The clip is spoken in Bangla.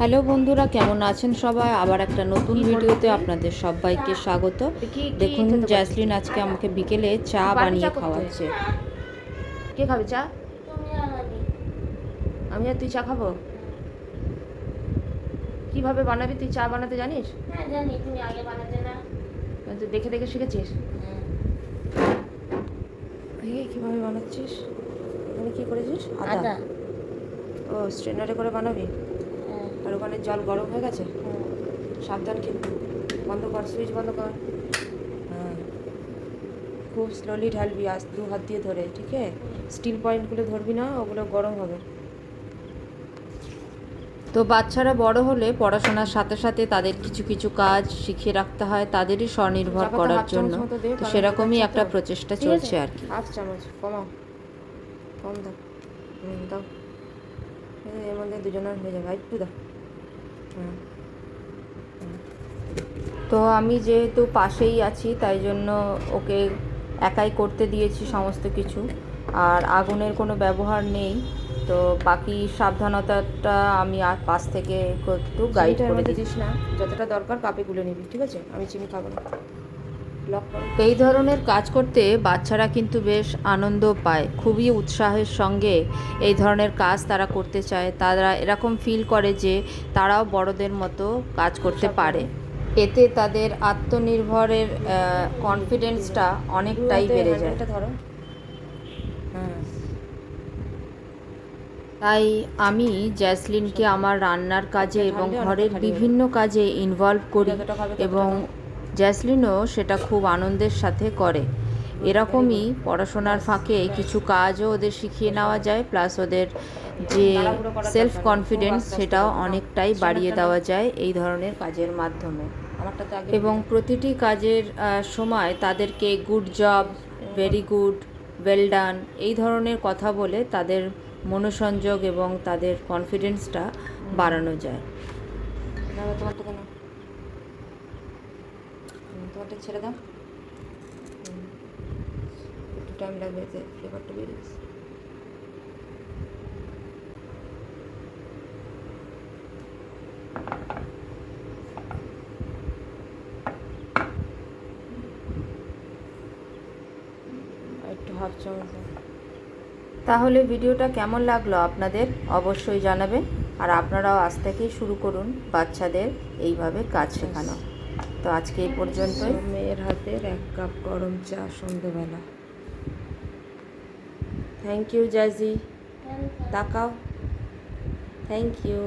হ্যালো বন্ধুরা, কেমন আছেন সবাই? আবার একটা নতুন ভিডিওতে আপনাদের সবাইকে স্বাগত। দেখুন, জ্যাসলিন আজকে আমাকে বিকেলে চা বানিয়ে খাওয়াচ্ছে। কে খাবে চা? আমি আর তুই চা খাবো? কিভাবে বানাবি? তুই চা বানাতে জানিস? হ্যাঁ জানি, তুমি আগে বানাতে না? তুই দেখে দেখে শিখেছিস? এই কিভাবে বানাচ্ছিস? এখানে কি করেছিস? আদা। ও স্ট্রেনারে করে বানাবি? হ্যাঁ। আর ওখানে জল গরম হয়ে গেছে? সাবধান কিন্তু, বন্ধ কর, সুইচ বন্ধ কর। হ্যাঁ, খুব স্লোলি ঢালবি, আজ 2 হাত দিয়ে ধরে, ঠিক আছে? স্টিল পয়েন্টগুলো ধরবি না, ওগুলো গরম হবে। তো বাচ্চারা বড় হলে পড়াশোনার সাথে সাথে তাদের কিছু কিছু কাজ শিখিয়ে রাখতে হয় তাদেরই স্বনির্ভর করার জন্য। তো সেরকমই একটা প্রচেষ্টা চলছে আর কি। 1/2 চামচ কমাও, কম দাও। দাও, এর মধ্যে দুজনের হয়ে যাবে, একটু দাও। হ্যাঁ। তো আমি যেহেতু পাশেই আছি তাই জন্য ওকে একাই করতে দিয়েছি সমস্ত কিছু, আর আগুনের কোনো ব্যবহার নেই। তো বাকি সাবধানতাটা আমি পাশ থেকে একটু গাইড করে দিস না, যতটা দরকার কাপে গুলে নিবি, ঠিক আছে? আমি চিনি খাবো না। লক করো। এই ধরনের কাজ করতে বাচ্চারা কিন্তু বেশ আনন্দ পায়, খুবই উৎসাহের সঙ্গে এই ধরনের কাজ তারা করতে চায়। তারা এরকম ফিল করে যে তারাও বড়দের মতো কাজ করতে পারে। এতে তাদের আত্মনির্ভরের কনফিডেন্সটা অনেকটাই বেড়ে যায়। ধরো। হ্যাঁ। তাই আমি জ্যাসলিনকে আমার রান্নার কাজে এবং ঘরের বিভিন্ন কাজে ইনভলভ করি, এবং জ্যাসলিনও সেটা খুব আনন্দের সাথে করে। এরকমই পড়াশোনার ফাঁকে কিছু কাজও ওদের শিখিয়ে নেওয়া যায়, প্লাস ওদের যে সেলফ কনফিডেন্স সেটাও অনেকটাই বাড়িয়ে দেওয়া যায় এই ধরনের কাজের মাধ্যমে। এবং প্রতিটি কাজের সময় তাদেরকে good job, very good, well done এই ধরনের কথা বলে তাদের মনোসংযোগ এবং তাদের কনফিডেন্সটা বাড়ানো যায়। তোমারটা ছেড়ে দাও, একটু টাইম লাগবে, এতে ফ্লেভারটা বেরিয়ে গেছে। একটু 1/2 চামচ। তাহলে ভিডিওটা কেমন লাগলো আপনাদের অবশ্যই জানাবেন, আর আপনারাও আজ থেকেই শুরু করুন বাচ্চাদের এইভাবে কাজ শেখানো। তো আজকে এই পর্যন্তই। মেয়ের হাতের 1 কাপ গরম চা সন্ধেবেলা। থ্যাংক ইউ জ্যাজি, তাকাও, থ্যাংক ইউ।